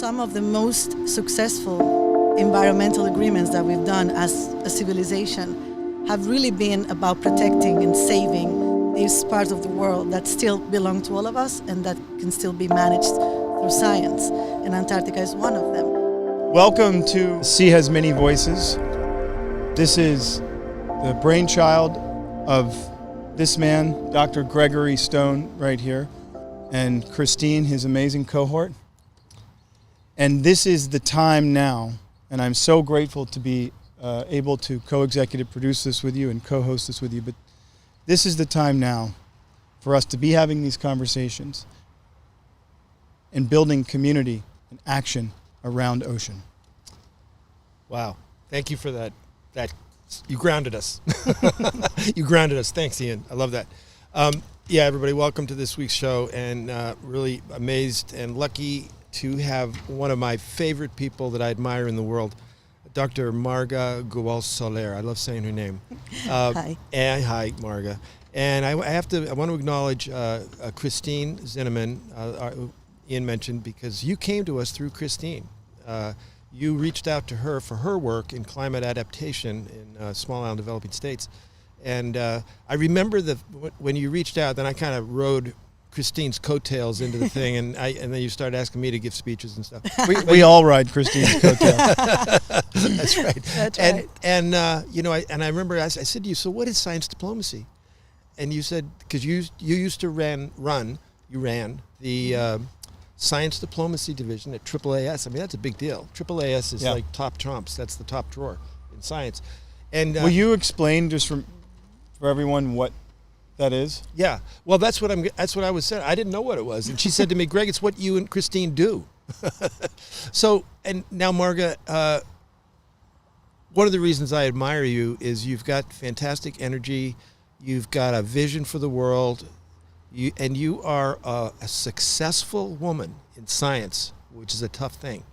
Some of the most successful environmental agreements that we've done as a civilization have really been about protecting and saving these parts of the world that still belong to all of us and that can still be managed through science. And Antarctica is one of them. Welcome to Sea Has Many Voices. This is the brainchild of this man, Dr. Gregory Stone, right here, and Christine, his amazing cohort. And this is the time now, and I'm so grateful to be able to co-executive produce this with you and co-host this with you, but this is the time now for us to be having these conversations and building community and action around ocean. Wow. Thank you for that. You grounded us. You grounded us. Thanks, Ian. I love that. Yeah, everybody, welcome to this week's show, and really amazed and lucky to have one of my favorite people that I admire in the world, Dr. Marga Gual Soler. I love saying her name. Hi. And hi, Marga. And I want to acknowledge Christine Zinnemann, Ian mentioned, because you came to us through Christine. You reached out to her for her work in climate adaptation in small island developing states. And I remember when you reached out, then I kind of rode Christine's coattails into the thing, and then you started asking me to give speeches and stuff. We all ride Christine's coattails. That's right. That's right. And I remember I said to you, so what is science diplomacy? And you said, because you used to ran the Science Diplomacy Division at AAAS. I mean, that's a big deal. AAAS is like top trumps. That's the top drawer in science. And will you explain just for everyone what that is? Yeah. Well, that's what I was saying. I didn't know what it was, and she said to me, "Greg, it's what you and Christine do." So, and now, Marga, one of the reasons I admire you is you've got fantastic energy. You've got a vision for the world. You are a successful woman in science, which is a tough thing.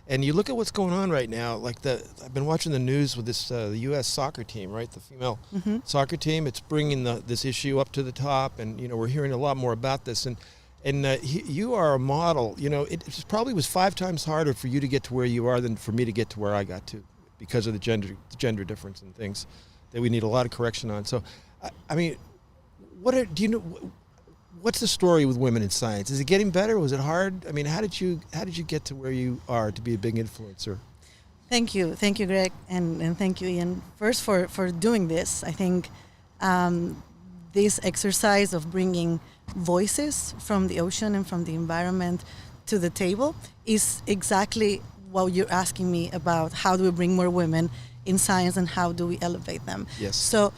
And you look at what's going on right now. Like I've been watching the news with this the U.S. soccer team, right? The female soccer team. It's bringing this issue up to the top, and we're hearing a lot more about this. And you are a model. It probably was 5 times harder for you to get to where you are than for me to get to where I got to, because of the gender difference and things that we need a lot of correction on. So, I mean, what's the story with women in science? Is it getting better? Was it hard? I mean, how did you get to where you are to be a big influencer? Thank you, Greg, and thank you, Ian. First, for doing this. I think this exercise of bringing voices from the ocean and from the environment to the table is exactly what you're asking me about. How do we bring more women in science, and how do we elevate them? Yes. So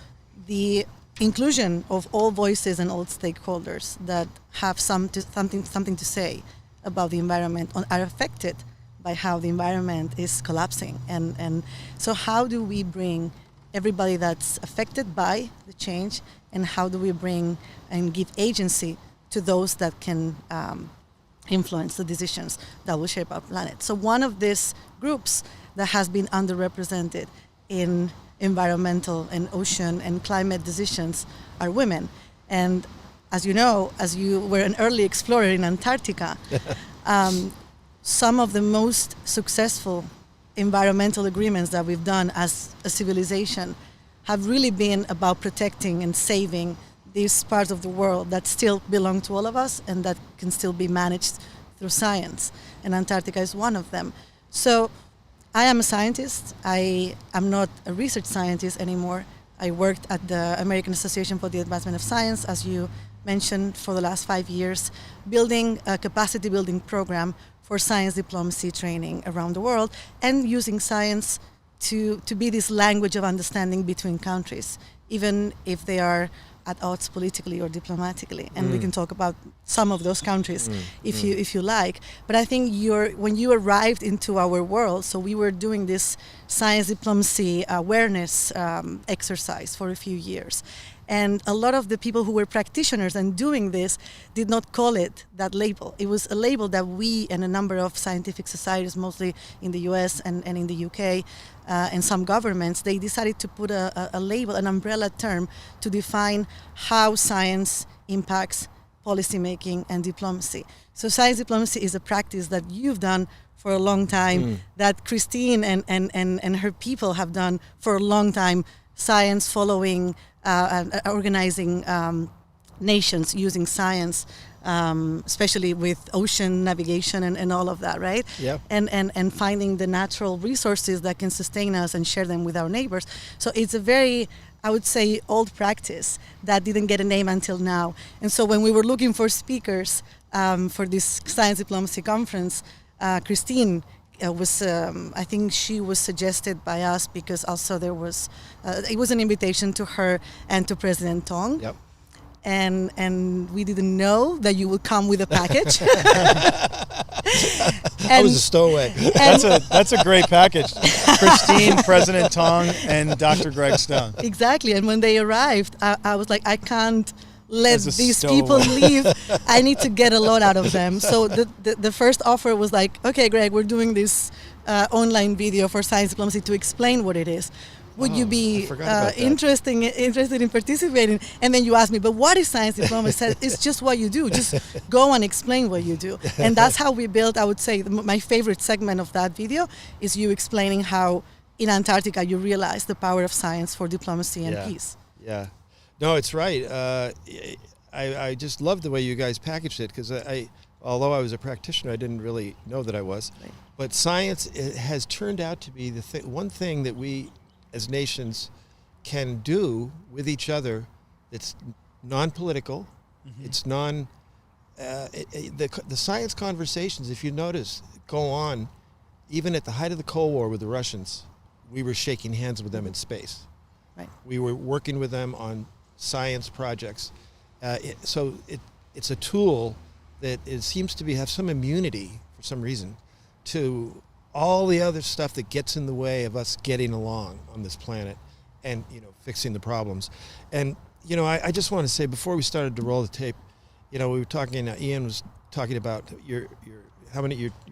the inclusion of all voices and all stakeholders that have something to say about the environment are affected by how the environment is collapsing. And so how do we bring everybody that's affected by the change, and how do we bring and give agency to those that can influence the decisions that will shape our planet? So one of these groups that has been underrepresented in environmental and ocean and climate decisions are women. And as you know, as you were an early explorer in Antarctica, some of the most successful environmental agreements that we've done as a civilization have really been about protecting and saving these parts of the world that still belong to all of us and that can still be managed through science. And Antarctica is one of them. So I am a scientist. I am not a research scientist anymore. I worked at the American Association for the Advancement of Science, as you mentioned, for the last 5 years, building a capacity building program for science diplomacy training around the world, and using science to be this language of understanding between countries, even if they are at odds politically or diplomatically, and we can talk about some of those countries if you like. But I think when you arrived into our world, so we were doing this science diplomacy awareness exercise for a few years, and a lot of the people who were practitioners and doing this did not call it that label. It was a label that we and a number of scientific societies, mostly in the US and in the UK, and some governments, they decided to put a label, an umbrella term, to define how science impacts policymaking and diplomacy. So science diplomacy is a practice that you've done for a long time, that Christine and her people have done for a long time, science following, organizing nations using science, especially with ocean navigation and all of that, right? Yeah. And finding the natural resources that can sustain us and share them with our neighbors. So it's a very, I would say, old practice that didn't get a name until now. And so when we were looking for speakers for this science diplomacy conference, Christine was, I think she was suggested by us because also there was, it was an invitation to her and to President Tong. Yep. And we didn't know that you would come with a package. I was a stowaway. That's a great package. Christine, President Tong, and Dr. Greg Stone. Exactly. And when they arrived, I was like, I can't let As a these stowaway. people leave. I need to get a lot out of them. So the first offer was like, okay, Greg, we're doing this online video for science diplomacy to explain what it is. Would you be interested in participating? And then you asked me, but what is science diplomacy? I said, it's just what you do. Just go and explain what you do. And that's how we built, I would say, my favorite segment of that video is you explaining how in Antarctica you realize the power of science for diplomacy and peace. Yeah. No, it's right. I just love the way you guys packaged it because although I was a practitioner, I didn't really know that I was. Right. But science has turned out to be one thing that we as nations can do with each other that's non-political. It's the science conversations, if you notice, go on even at the height of the Cold War with the Russians. We were shaking hands with them in space. Right. We were working with them on science projects. So it's a tool that seems to have some immunity for some reason to all the other stuff that gets in the way of us getting along on this planet and, fixing the problems. And, I just want to say before we started to roll the tape, we were talking, Ian was talking about your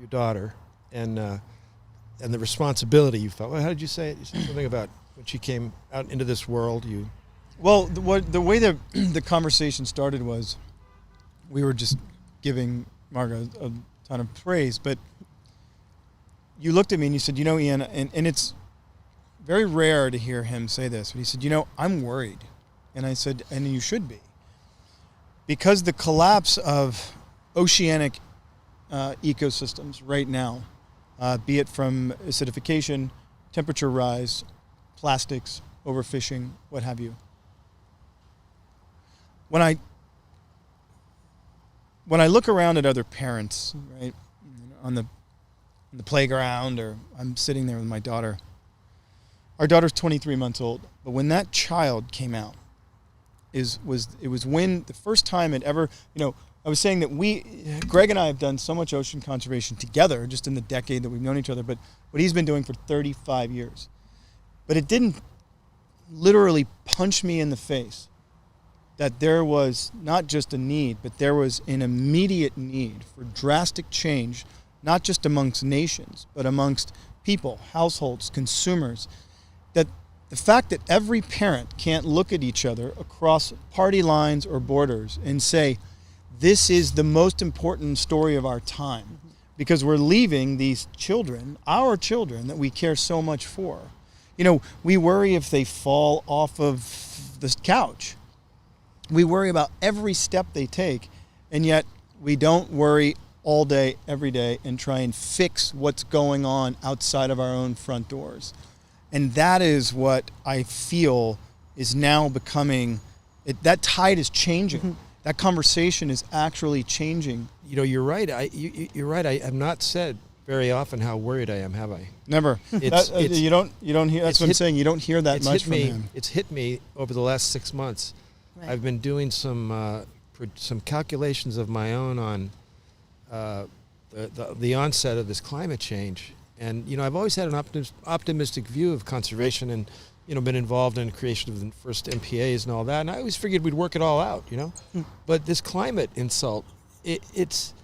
daughter and the responsibility you felt. Well, how did you say it? You said something about when she came out into this world, Well, the way that the conversation started was we were just giving Marga a ton of praise, but you looked at me and you said, Ian, and it's very rare to hear him say this, but he said, I'm worried. And I said, and you should be. Because the collapse of oceanic ecosystems right now, be it from acidification, temperature rise, plastics, overfishing, what have you. When I look around at other parents, right, on the playground, or I'm sitting there with my daughter. Our daughter's 23 months old, but when that child came out, it was when the first time it ever, I was saying that Greg and I have done so much ocean conservation together just in the decade that we've known each other, but what he's been doing for 35 years. But it didn't literally punch me in the face that there was not just a need, but there was an immediate need for drastic change, not just amongst nations, but amongst people, households, consumers, that the fact that every parent can't look at each other across party lines or borders and say, this is the most important story of our time, because we're leaving these children, our children, that we care so much for. We worry if they fall off of the couch. We worry about every step they take, and yet we don't worry all day, every day, and try and fix what's going on outside of our own front doors. And that is what I feel is now becoming, that tide is changing. That conversation is actually changing. You're right. You're right. I have not said very often how worried I am, have I? Never. You don't hear, that's what I'm saying, you don't hear that much from him. It's hit me over the last 6 months. Right. I've been doing some calculations of my own on the onset of this climate change. And, I've always had an optimistic view of conservation and, been involved in the creation of the first MPAs and all that. And I always figured we'd work it all out, But this climate insult, it's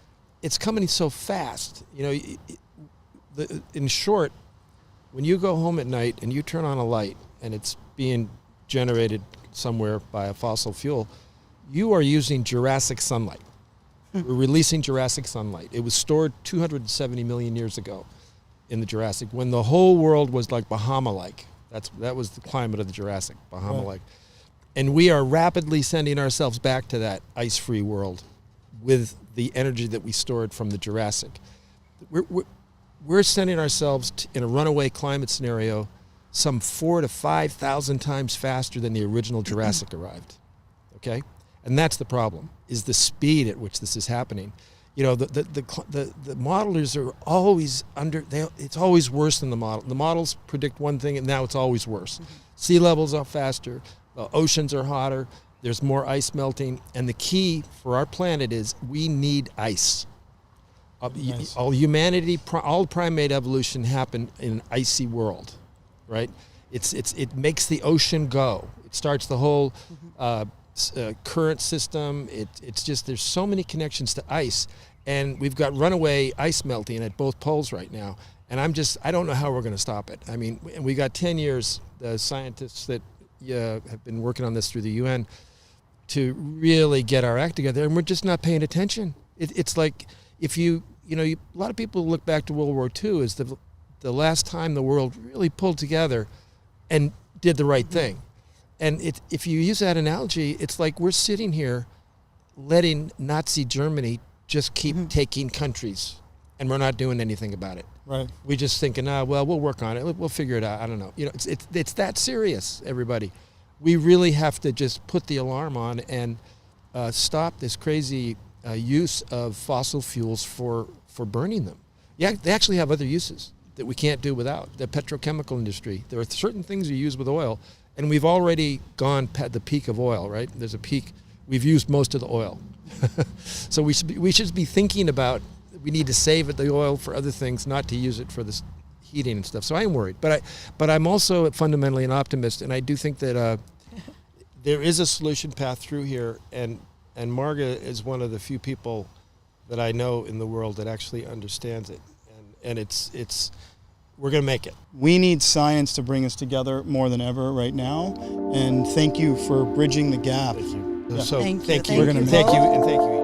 coming so fast. In short, when you go home at night and you turn on a light and it's being generated somewhere by a fossil fuel, you are using Jurassic sunlight. We're releasing Jurassic sunlight. It was stored 270 million years ago in the Jurassic, when the whole world was like Bahama-like. That was the climate of the Jurassic, Bahama-like. And we are rapidly sending ourselves back to that ice-free world with the energy that we stored from the Jurassic. We're sending ourselves in a runaway climate scenario some 4,000 to 5,000 times faster than the original Jurassic arrived. Okay? And that's the problem, is the speed at which this is happening. You know, the modelers are always it's always worse than the model. The models predict one thing, and now it's always worse. Sea levels are faster, the oceans are hotter, there's more ice melting, and the key for our planet is we need ice. All humanity, all primate evolution happened in an icy world, right? It makes the ocean go. It starts the whole current system. It's just, there's so many connections to ice, and we've got runaway ice melting at both poles right now. And I don't know how we're going to stop it. I mean, we got 10 years, the scientists that have been working on this through the UN, to really get our act together, and we're just not paying attention. It's like, if a lot of people look back to World War II as the last time the world really pulled together and did the right thing. And if you use that analogy, it's like we're sitting here letting Nazi Germany just keep taking countries, and we're not doing anything about it. Right. We're just thinking, we'll work on it. We'll figure it out. I don't know. You know, it's that serious, everybody. We really have to just put the alarm on and stop this crazy use of fossil fuels for burning them. Yeah, they actually have other uses that we can't do without. The petrochemical industry. There are certain things you use with oil, and we've already gone past the peak of oil, right? There's a peak. We've used most of the oil. So we should be thinking about, we need to save the oil for other things, not to use it for this heating and stuff. So I am worried, but I'm also fundamentally an optimist, and I do think that there is a solution path through here, and Marga is one of the few people that I know in the world that actually understands it, and it's we're going to make it. We need science to bring us together more than ever right now, and thank you for bridging the gap. Thank you. Thank you. Thank you, and thank you.